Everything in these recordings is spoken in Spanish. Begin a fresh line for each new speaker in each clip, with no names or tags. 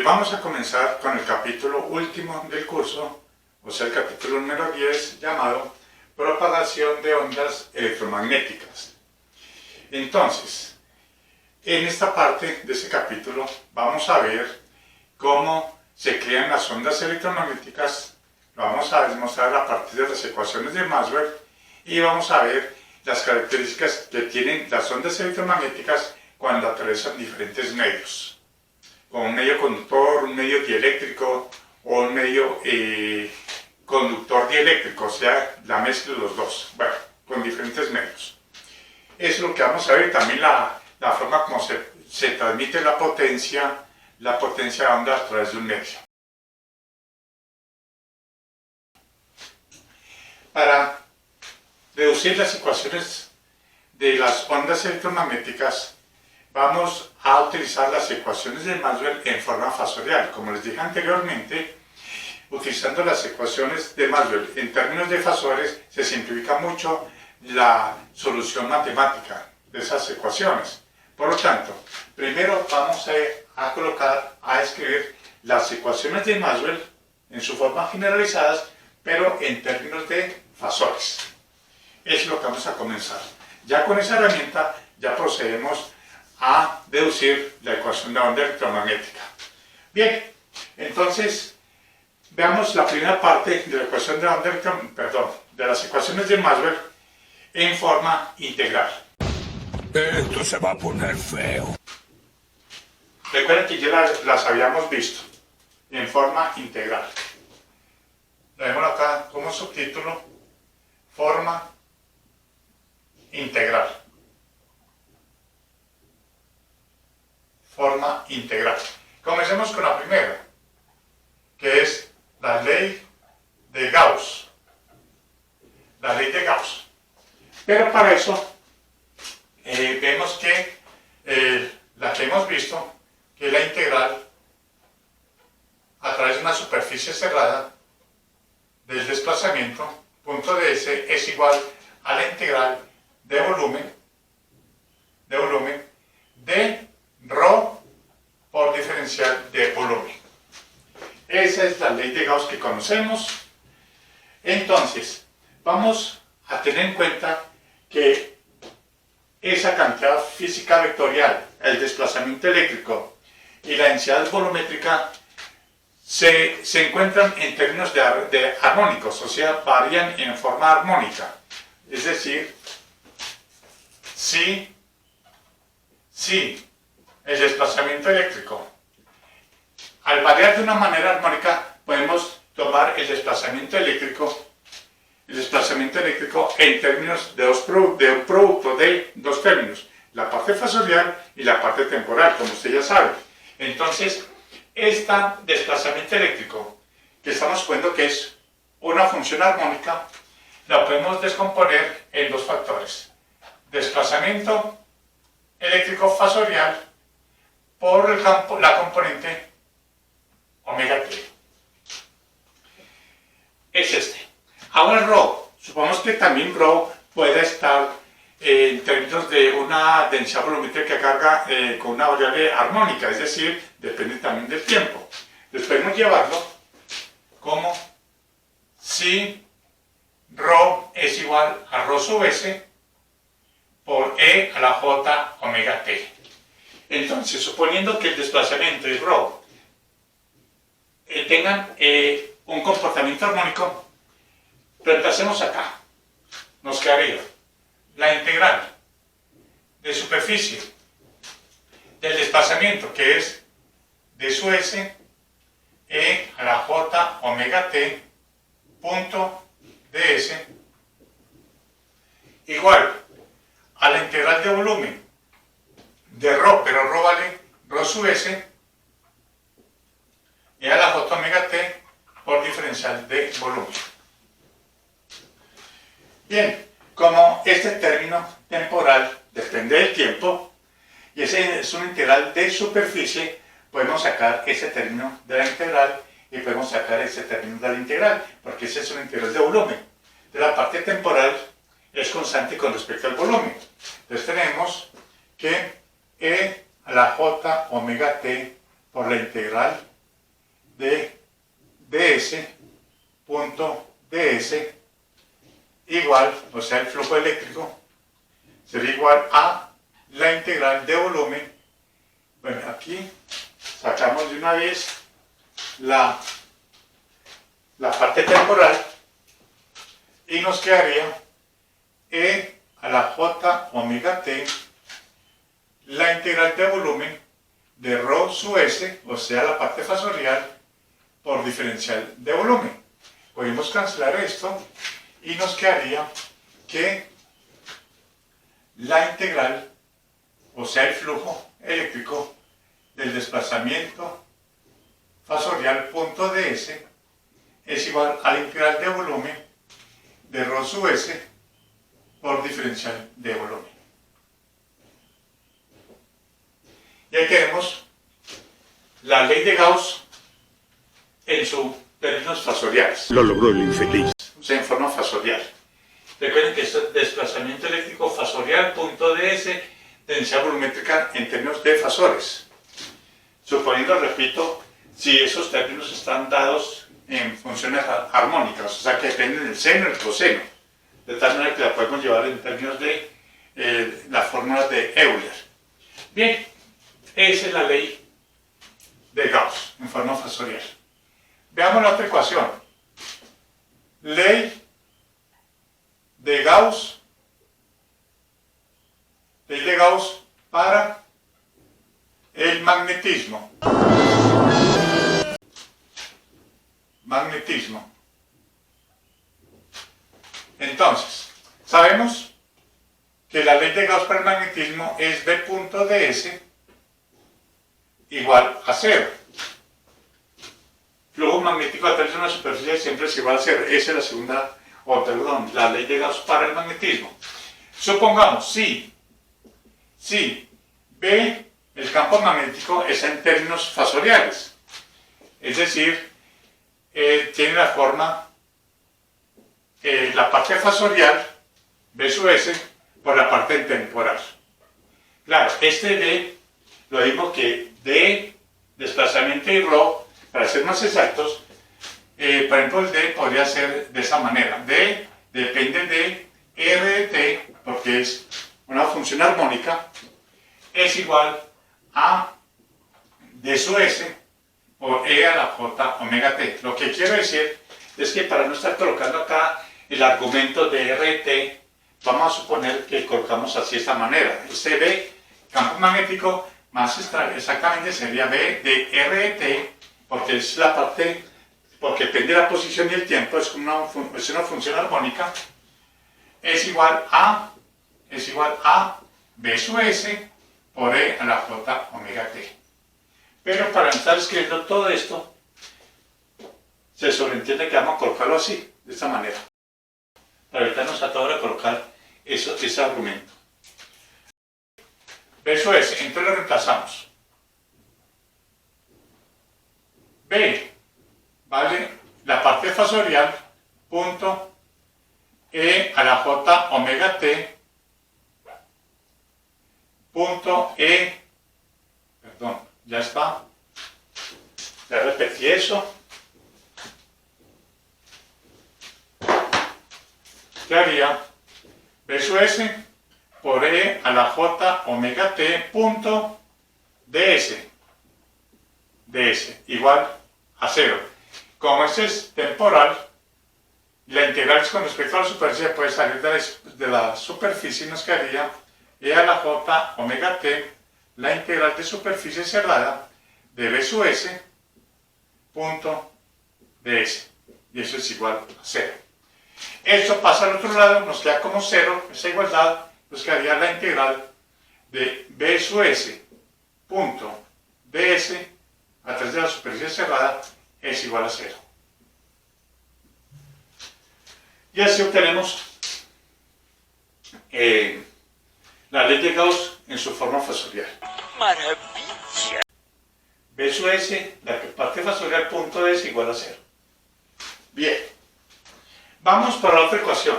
Vamos a comenzar con el capítulo último del curso, o sea el capítulo número 10, llamado Propagación de ondas electromagnéticas. Entonces, en esta parte de ese capítulo vamos a ver cómo se crean las ondas electromagnéticas, lo vamos a demostrar a partir de las ecuaciones de Maxwell y vamos a ver las características que tienen las ondas electromagnéticas cuando atraviesan diferentes medios, como un medio conductor, un medio dieléctrico o un medio conductor dieléctrico, o sea, la mezcla de los dos, bueno, con diferentes medios. Eso es lo que vamos a ver, también la forma como se transmite la potencia de onda a través de un medio. Para reducir las ecuaciones de las ondas electromagnéticas, vamos a utilizar las ecuaciones de Maxwell en forma fasorial. Como les dije anteriormente, utilizando las ecuaciones de Maxwell en términos de fasores, se simplifica mucho la solución matemática de esas ecuaciones. Por lo tanto, primero vamos a escribir las ecuaciones de Maxwell en su forma generalizadas, pero en términos de fasores. Eso es lo que vamos a comenzar. Ya con esa herramienta ya procedemos a deducir la ecuación de onda electromagnética. Bien, entonces veamos la primera parte de la ecuación de onda de las ecuaciones de Maxwell en forma integral.
Esto se va a poner feo.
Recuerden que ya las habíamos visto en forma integral. Vemos acá como subtítulo, forma integral. Forma integral. Comencemos con la primera, que es la ley de Gauss. La ley de Gauss. Pero para eso vemos que la que hemos visto, que la integral a través de una superficie cerrada del desplazamiento, punto ds, es igual a la integral de volumen de ρ por diferencial de volumen. Esa es la ley de Gauss que conocemos. Entonces, vamos a tener en cuenta que esa cantidad física vectorial, el desplazamiento eléctrico y la densidad volumétrica se encuentran en términos de armónicos, o sea, varían en forma armónica. Es decir, si el desplazamiento eléctrico, al variar de una manera armónica, podemos tomar el desplazamiento eléctrico en términos de un producto de dos términos, la parte fasorial y la parte temporal, como usted ya sabe. Entonces, este desplazamiento eléctrico, que estamos viendo que es una función armónica, la podemos descomponer en dos factores: desplazamiento eléctrico fasorial por la componente omega t. Es este. Ahora ρ, supongamos que también ρ puede estar en términos de una densidad volumétrica que carga con una variable armónica, es decir, depende también del tiempo. Entonces podemos llevarlo como si ρ es igual a ρ sub s por e a la j omega t. Entonces, suponiendo que el desplazamiento y ρ tengan un comportamiento armónico, reemplacemos acá, nos quedaría la integral de superficie del desplazamiento, que es d sub s e a la j omega t punto ds, igual a la integral de volumen de ρ, pero ρ vale ρ sub s e a la j omega t por diferencial de volumen. Bien, como este término temporal depende del tiempo y ese es una integral de superficie, podemos sacar ese término de la integral y podemos sacar ese término de la integral, porque ese es una integral de volumen. De la parte temporal es constante con respecto al volumen. Entonces tenemos que e a la j omega t por la integral de ds punto ds igual, o sea, el flujo eléctrico sería igual a la integral de volumen. Bueno, aquí sacamos de una vez la parte temporal y nos quedaría E a la J omega T, la integral de volumen de ρ sub S, o sea, la parte fasorial, por diferencial de volumen. Podemos cancelar esto y nos quedaría que la integral, o sea, el flujo eléctrico del desplazamiento fasorial punto ds es igual a la integral de volumen de ρ sub S por diferencial de volumen. Y ahí tenemos la ley de Gauss en sus términos fasoriales.
Lo logró el infeliz.
O sea, en forma fasorial. Recuerden que es desplazamiento eléctrico fasorial punto ds, densidad volumétrica en términos de fasores. Suponiendo, repito, si esos términos están dados en funciones armónicas, o sea que dependen del seno y el coseno, de tal manera que la podemos llevar en términos de la fórmula de Euler. Bien, esa es la ley de Gauss en forma fasorial. Veamos la otra ecuación. Ley de Gauss para el magnetismo. Entonces, sabemos que la ley de Gauss para el magnetismo es B punto ds igual a 0. Flujo magnético a través de una superficie siempre es igual a 0. Esa es la segunda, la ley de Gauss para el magnetismo. Supongamos, si B, el campo magnético, es en términos fasoriales, es decir, tiene la forma, la parte fasorial, B sub S, por la parte temporal. Claro, este D, lo mismo que D, desplazamiento y ρ, para ser más exactos, por ejemplo, el D podría ser de esa manera. D depende de R de T, porque es una función armónica, es igual a D sub S por E a la J omega T. Lo que quiero decir es que para no estar colocando acá el argumento de R de T, vamos a suponer que colocamos así de esta manera. Este B, campo magnético, más exactamente sería B de R de T, porque es la parte, porque depende de la posición y el tiempo, es una función armónica, es igual a B sub S por E a la J omega T. Pero para estar escribiendo todo esto, se sobreentiende que vamos a colocarlo así, de esta manera, para evitarnos a toda hora colocar ese argumento. B sub S, entonces lo reemplazamos. B vale la parte fasorial punto E a la J omega T punto E, perdón, ya está, ya repetí eso, ¿qué haría? B sub S por E a la J omega T punto ds igual a 0. Como este es temporal, la integral con respecto a la superficie puede salir de la superficie y nos quedaría E a la J omega T, la integral de superficie cerrada de B sub S punto ds. Y eso es igual a 0. Esto pasa al otro lado, nos queda como 0, esa igualdad, nos quedaría la integral de B sub S punto ds a través de la superficie cerrada es igual a 0. Y así obtenemos la ley de Gauss en su forma fasorial. ¡Maravilla! B sub S, la parte fasorial punto es igual a 0. Bien. Vamos para la otra ecuación.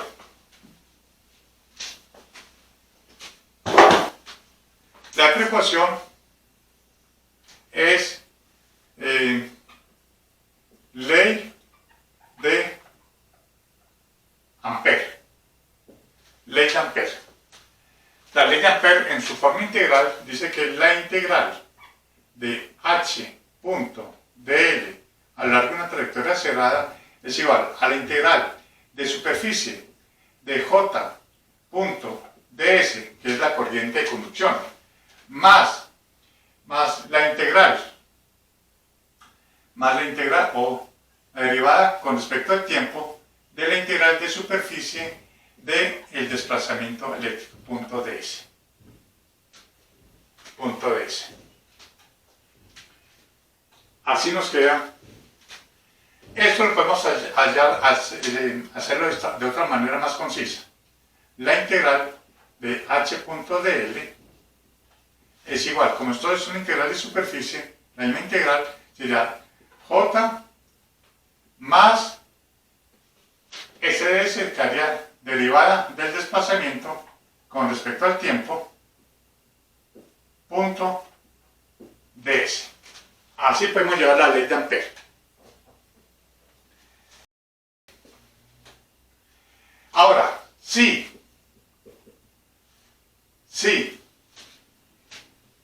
La otra ecuación es ley de Ampere. Ley de Ampere. La ley de Ampere en su forma integral dice que la integral de h punto dl a lo largo de una trayectoria cerrada es igual a la integral de superficie de j punto ds, que es la corriente de conducción, más la integral o la derivada con respecto al tiempo de la integral de superficie del desplazamiento eléctrico, punto ds. Así nos queda. Esto lo podemos hacerlo de otra manera más concisa. La integral de h punto dl es igual, como esto es una integral de superficie, la misma integral sería j más sds, que haría derivada del desplazamiento con respecto al tiempo, punto ds. Así podemos llevar la ley de Ampere. Ahora, si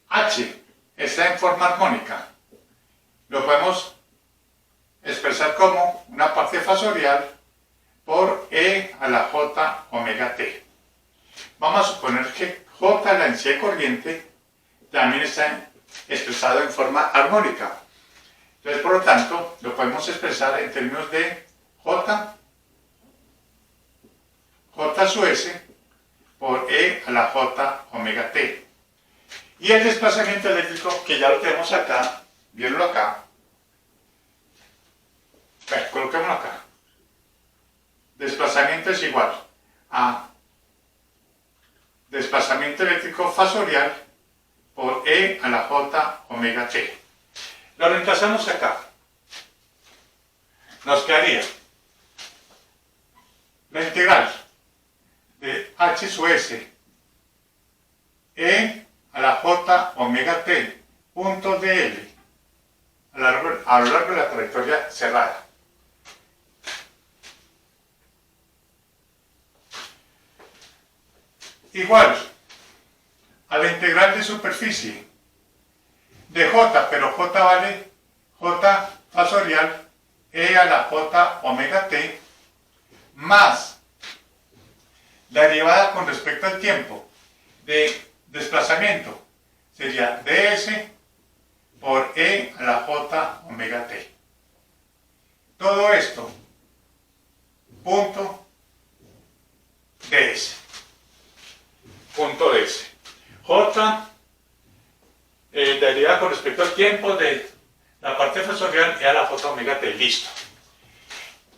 h está en forma armónica, lo podemos expresar como una parte fasorial por e a la j omega t. Vamos a suponer que j, la densidad de corriente, también está expresado en forma armónica. Entonces, por lo tanto, lo podemos expresar en términos de j sub s por e a la j omega t. Y el desplazamiento eléctrico, que ya lo tenemos acá, viéndolo acá, bueno, coloquémoslo acá. Desplazamiento es igual a desplazamiento eléctrico fasorial por e a la j omega t. Lo reemplazamos acá. Nos quedaría la integral de h sub s e a la j omega t punto dl a lo largo de la trayectoria cerrada. Igual a la integral de superficie de j, pero j vale j fasorial e a la j omega t más la derivada con respecto al tiempo de desplazamiento sería ds por e a la j omega t. Todo esto, punto ds. Punto ds. J, derivada con respecto al tiempo de la parte fasorial e a la j omega t. Listo.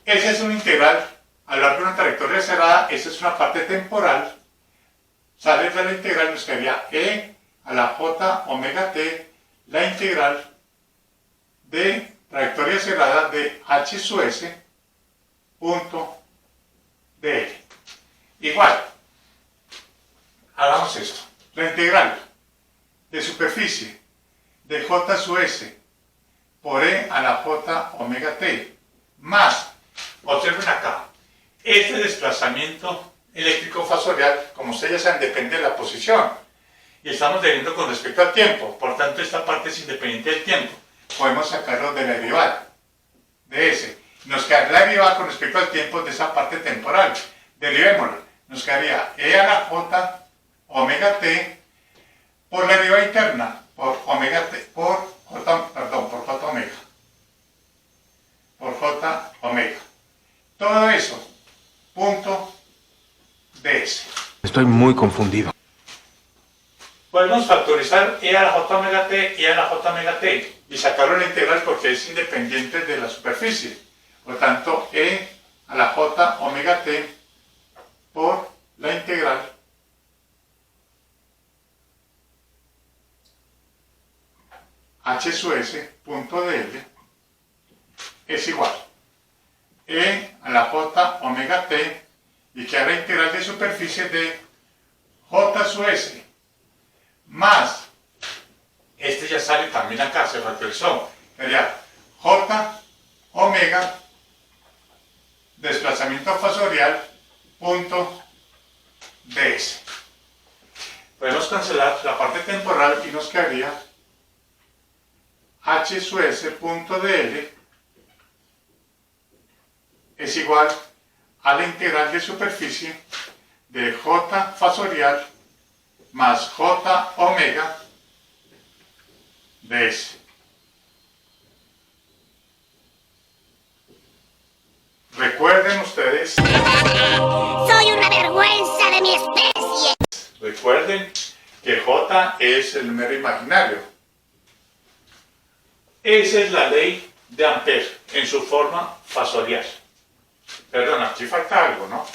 Esa es una integral a lo largo de una trayectoria cerrada. Esa es una parte temporal. Sale de la integral, nos quedaría e a la j omega t, la integral de trayectoria cerrada de h sub s punto dl. Igual, hagamos esto. La integral de superficie de j sub s por e a la j omega t más, observen acá, este desplazamiento eléctrico fasorial, como ustedes saben, depende de la posición y estamos deriviendo con respecto al tiempo, por tanto esta parte es independiente del tiempo. Podemos sacarlo de la derivada de S. Nos quedaría la derivada con respecto al tiempo de esa parte temporal. Derivémoslo. Nos quedaría e a la j omega t por la derivada interna por omega t por j omega. Por j omega. Todo eso, punto ds.
Estoy muy confundido.
Podemos factorizar e a la j omega t y a la j omega t y sacarlo en la integral porque es independiente de la superficie. Por tanto, e a la j omega t por la integral h sub s punto dl es igual e a la j omega t y queda la integral de superficie de j sub s más, este ya sale también acá, se factorizó, sería J omega desplazamiento fasorial punto ds. Podemos cancelar la parte temporal y nos quedaría h sub s punto dl es igual a la integral de superficie de j fasorial más j omega ds. Recuerden ustedes,
Soy una vergüenza de mi especie.
recuerden que j es el número imaginario. Esa es la ley de Ampère en su forma fasorial. Perdón, aquí falta algo, ¿no?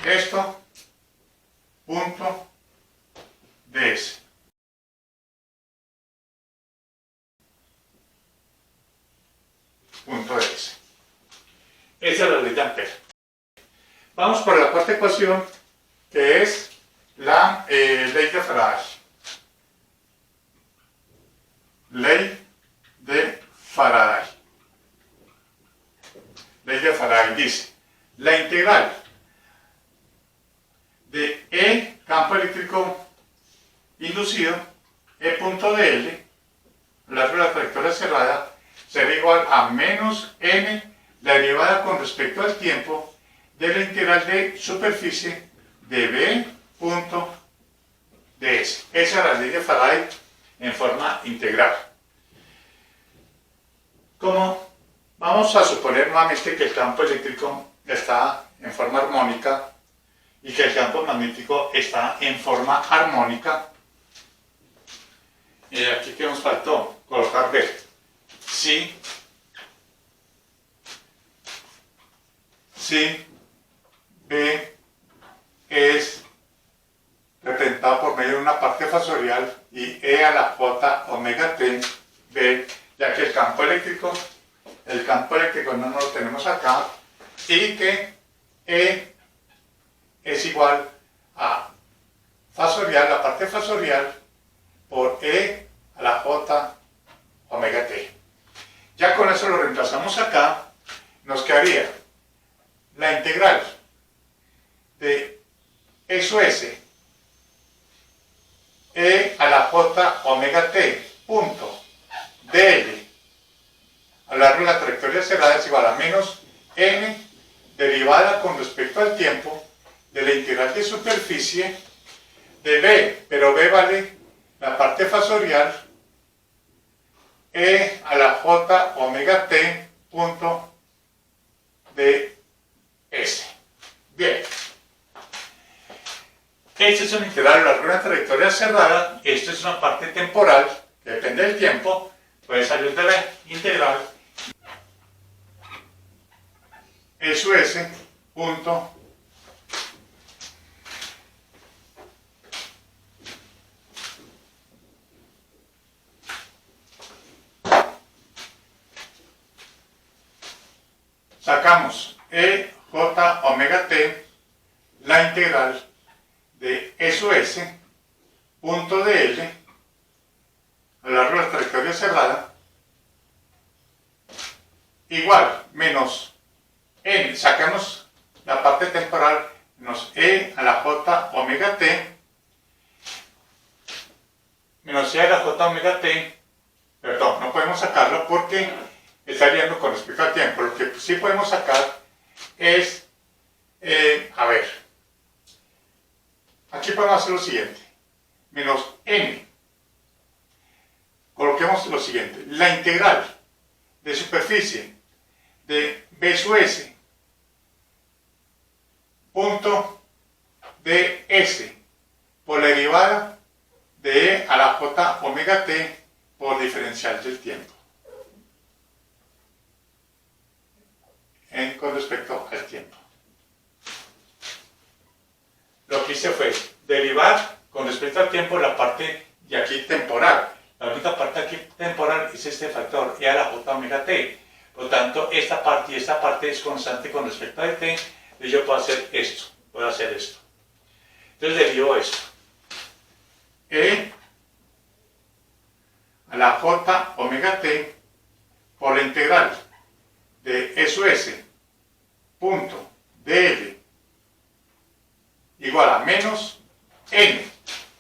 Esto, punto ds. Punto ds. Esa es la ley de Ampère. Vamos por la cuarta ecuación, que es la ley de Faraday. Ley de Faraday. Ley de Faraday dice, la integral de E campo eléctrico inducido, E punto dl, largo de la trayectoria cerrada, será igual a menos n, la derivada con respecto al tiempo de la integral de superficie de B punto ds. Esa es la ley de Faraday en forma integral. Como vamos a suponer nuevamente que el campo eléctrico está en forma armónica y que el campo magnético está en forma armónica. Y aquí que nos faltó colocar B. Si B es representado por medio de una parte fasorial y E a la J omega t, B, ya que el campo eléctrico no lo tenemos acá, y que E es igual a fasorial, la parte fasorial, por E a la J omega t. Ya con eso lo reemplazamos acá, nos quedaría la integral de E sub s, E a la J omega t, punto, dl, a lo largo de la trayectoria cerrada es igual a menos n derivada con respecto al tiempo de la integral de superficie de B, pero B vale la parte fasorial, E a la J omega t, punto, ds. Bien. Esta es una integral a lo largo de una trayectoria cerrada, esto es una parte temporal, que depende del tiempo, puede salir de la integral E sub s, punto, sacamos E j omega t, la integral de E sub s, punto dl, a lo largo de la trayectoria cerrada, igual, menos n, sacamos la parte temporal, menos E a la J omega t, menos E a la J omega t, perdón, no podemos sacarlo porque está viendo con respecto al tiempo. Lo que sí podemos sacar es, a ver, aquí podemos hacer lo siguiente, menos n, coloquemos lo siguiente, la integral de superficie de B sub s, punto ds, por la derivada de E a la J omega t por diferencial del tiempo, con respecto al tiempo. Lo que hice fue derivar con respecto al tiempo la parte de aquí temporal. La única parte aquí temporal es este factor, E a la J omega t. Por lo tanto, esta parte y esta parte es constante con respecto a t, y yo puedo hacer esto, Entonces derivo esto. E a la J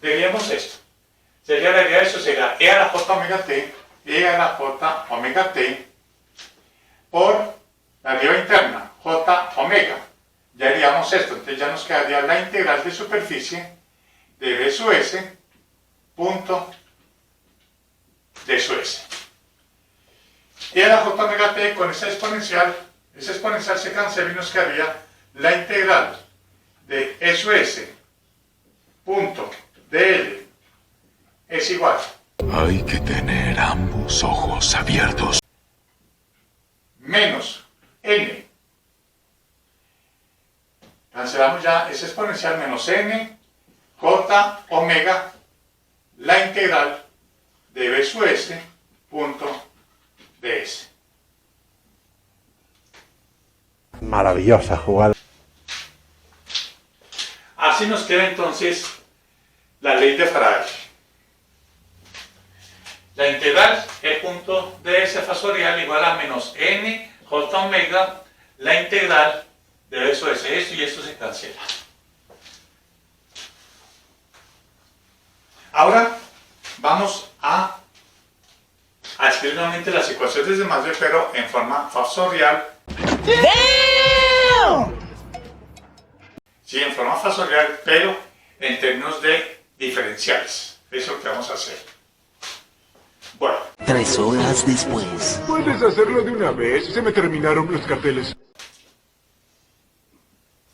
Diríamos esto. Sería la idea de eso, sería E a la J omega T, E a la J omega T, por la deriva interna, J omega. Ya haríamos esto, entonces ya nos quedaría la integral de superficie de B sub S, punto de sub S. Y a la J omega T con esa exponencial se cancela y nos quedaría la integral de E sub S, punto dl, es igual.
Hay que tener ambos ojos abiertos.
Menos n. Cancelamos ya ese exponencial menos n, j omega, la integral de B sub S, punto ds.
Maravillosa jugada.
Así nos queda entonces la ley de Faraday. La integral E punto ds fasorial igual a menos n j omega, la integral de B sub S. Esto y esto se cancela. Ahora vamos a escribir nuevamente las ecuaciones de Maxwell, pero en forma fasorial. Sí, en forma fasorial, pero en términos de diferenciales. Eso es lo que vamos a hacer. Bueno.
3 horas después.
¿Puedes hacerlo de una vez? Se me terminaron los carteles.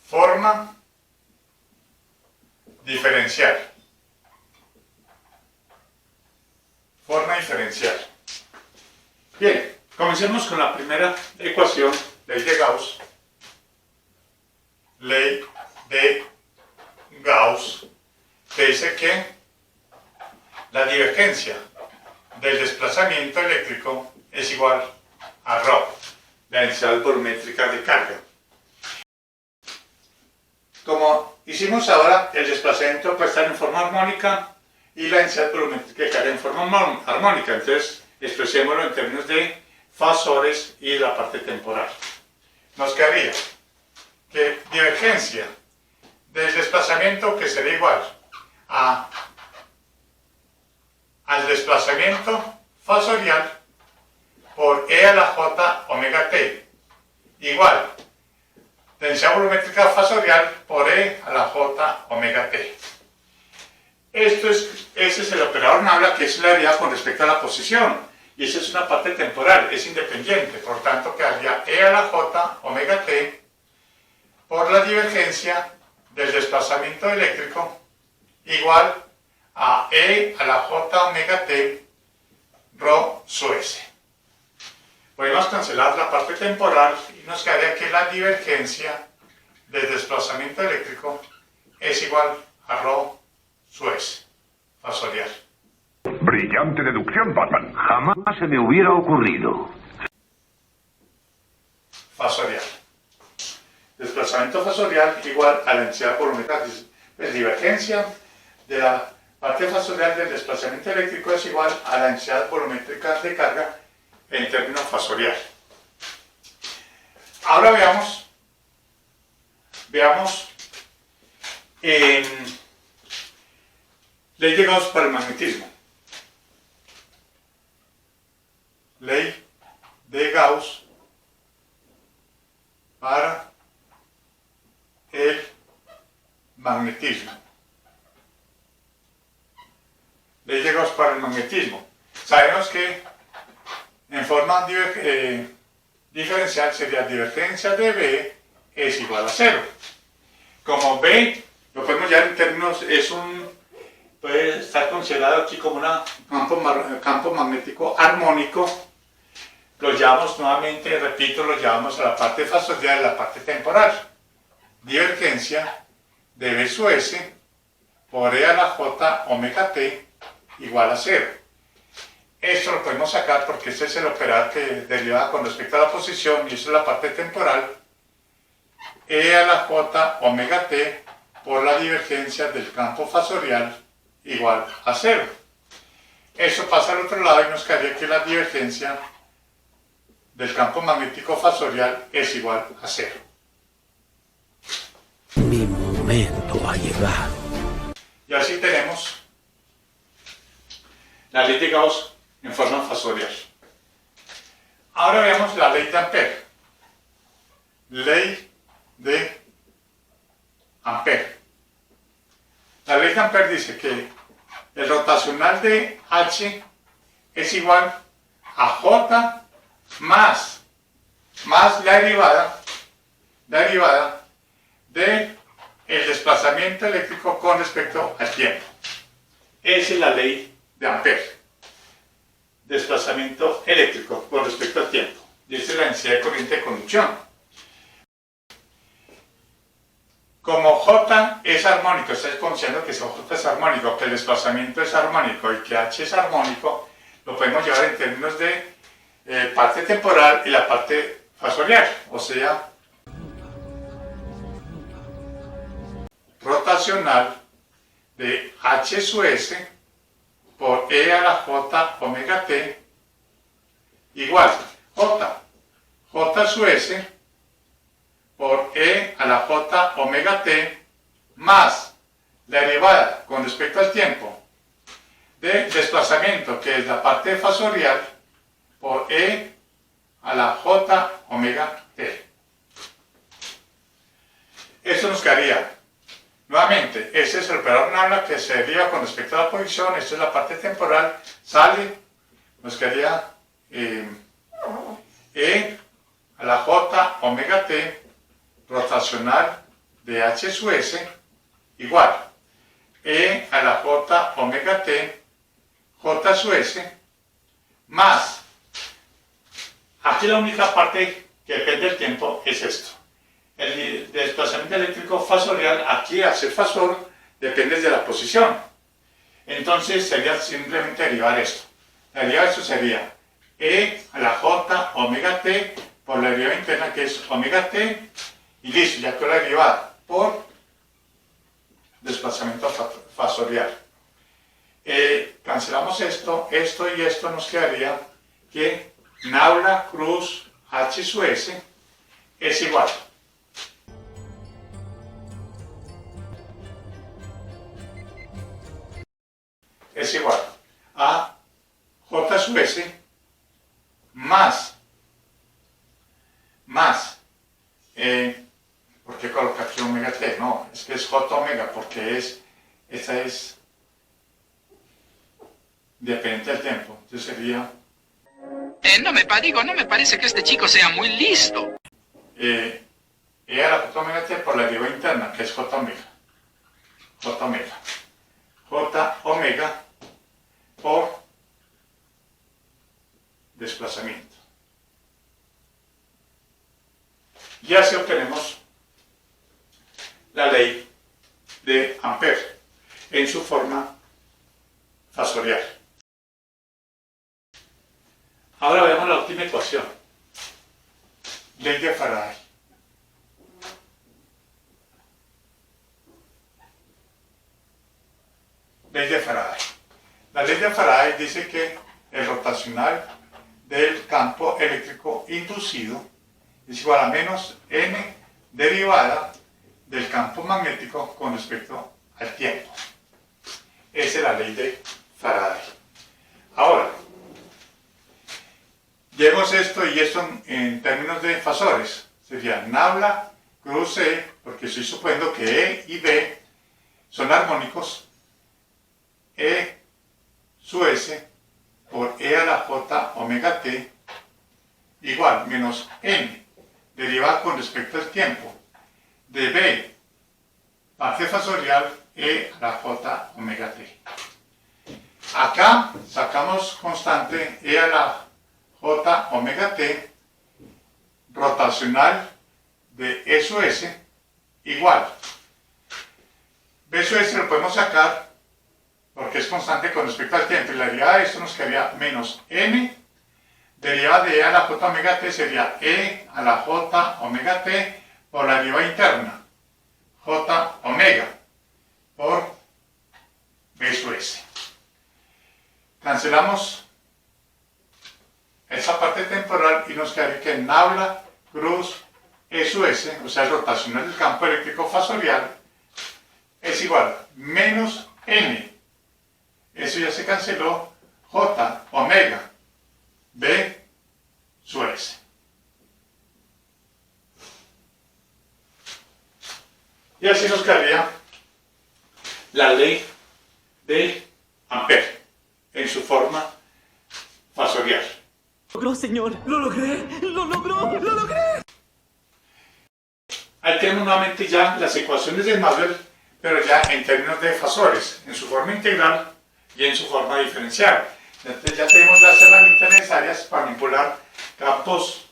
Forma diferencial. Forma diferencial. Bien, comencemos con la primera ecuación, ley de Gauss. Ley de Gauss, que dice que la divergencia del desplazamiento eléctrico es igual a ρ, la densidad volumétrica de carga. Como hicimos ahora, el desplazamiento puede estar en forma armónica y la densidad volumétrica de carga en forma armónica. Entonces, expresémoslo en términos de fasores y la parte temporal. Nos quedaría que divergencia del desplazamiento, que sería igual al desplazamiento fasorial por E a la J omega T, igual densidad volumétrica fasorial por E a la J omega T. Ese es el operador nabla, que es la derivada con respecto a la posición, y esa es una parte temporal, es independiente, por tanto quedaría E a la J omega T por la divergencia del desplazamiento eléctrico igual a E a la J omega T ρ sub S. Podemos cancelar la parte temporal y nos quedaría que la divergencia del desplazamiento eléctrico es igual a ρ sub S, fasorial.
Brillante deducción, Batman. Jamás se me hubiera ocurrido.
Fasorial. Desplazamiento fasorial igual a la densidad volumétrica. Pues divergencia de la parte fasorial del desplazamiento eléctrico es igual a la densidad volumétrica de carga en términos fasorial. Ahora veamos ley de Gauss para el magnetismo. Ley de Gauss para el magnetismo. Ley de Gauss para el magnetismo. Sabemos que en forma diferencial sería divergencia de B es igual a 0. Como B lo podemos llevar en términos, puede estar considerado aquí como un campo magnético armónico. Lo llevamos nuevamente, repito, lo llevamos a la parte fasorial y a la parte temporal. Divergencia de B sub S por E a la J omega T igual a 0. Esto lo podemos sacar porque este es el operador que deriva con respecto a la posición y eso es la parte temporal. E a la J omega T por la divergencia del campo fasorial igual a 0. Eso pasa al otro lado y nos quedaría que la divergencia del campo magnético fasorial es igual a 0.
Mi momento ha llegado.
Y así tenemos la ley de Gauss en forma fasorial. Ahora veamos la ley de Ampère. Ley de Ampère. La ley de Ampère dice que el rotacional de H es igual a J más la derivada de el desplazamiento eléctrico con respecto al tiempo. Esa es la ley de Ampère. Desplazamiento eléctrico con respecto al tiempo. Y esa es la densidad de corriente de conducción. Como J es armónico, estáis conociendo que si J es armónico, que el desplazamiento es armónico y que H es armónico, lo podemos llevar en términos de parte temporal y la parte fasorial, o sea, rotacional de H sub S por E a la J omega T igual J sub S por E a la J omega T más la derivada con respecto al tiempo de desplazamiento, que es la parte fasorial, por E a la J omega T. Esto nos quedaría, nuevamente, este es el operador nabla que se deriva con respecto a la posición, esto es la parte temporal, sale, nos quedaría E a la J omega T rotacional de H sub S igual E a la J omega T J sub S más, aquí la única parte que depende del tiempo es esto, el desplazamiento eléctrico fasorial, aquí al ser fasor depende de la posición, entonces sería simplemente derivar esto, la derivada de esto sería E a la J omega T por la derivada interna que es omega T y listo, ya quedó la derivada por desplazamiento fasorial. Cancelamos esto y esto nos quedaría que nabla cruz H sub S es igual a J sub S más ¿por qué colocar aquí omega T? No, es que es J omega porque esta es dependiente del tiempo, entonces sería
no me parece que este chico sea muy listo.
E a la J omega T por la derivada interna, que es J omega por desplazamiento. Y así obtenemos la ley de Ampère en su forma fasorial. Ahora veamos la última ecuación. Ley de Faraday. Ley de Faraday. La ley de Faraday dice que el rotacional del campo eléctrico inducido es igual a menos n derivada del campo magnético con respecto al tiempo. Esa es la ley de Faraday. Ahora, llevemos esto y esto en términos de fasores. Sería nabla cruz E, porque estoy suponiendo que E y B son armónicos, E sub S por E a la J omega T igual menos n derivada con respecto al tiempo de B parte fasorial E a la J omega T. Acá sacamos constante E a la J omega T rotacional de E sub S igual B sub S lo podemos sacar porque es constante con respecto al tiempo y la derivada de esto nos quedaría menos n derivada de E a la J omega T sería E a la J omega T por la derivada interna J omega por B sub S. Cancelamos esa parte temporal y nos quedaría que nabla cruz E sub S, o sea el rotacional del campo eléctrico fasorial, es igual menos N. Eso ya se canceló. J, omega. B, su S. Y así nos quedaría la ley de Ampère en su forma fasorial.
Logró, señor. Lo logré. Lo logró. Lo logré.
Ahí tenemos nuevamente ya las ecuaciones de Maxwell, pero ya en términos de fasores, en su forma integral y en su forma diferencial. Entonces ya tenemos las herramientas necesarias para manipular campos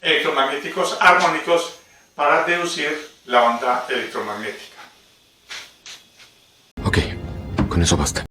electromagnéticos armónicos para deducir la onda electromagnética.
Ok, con eso basta.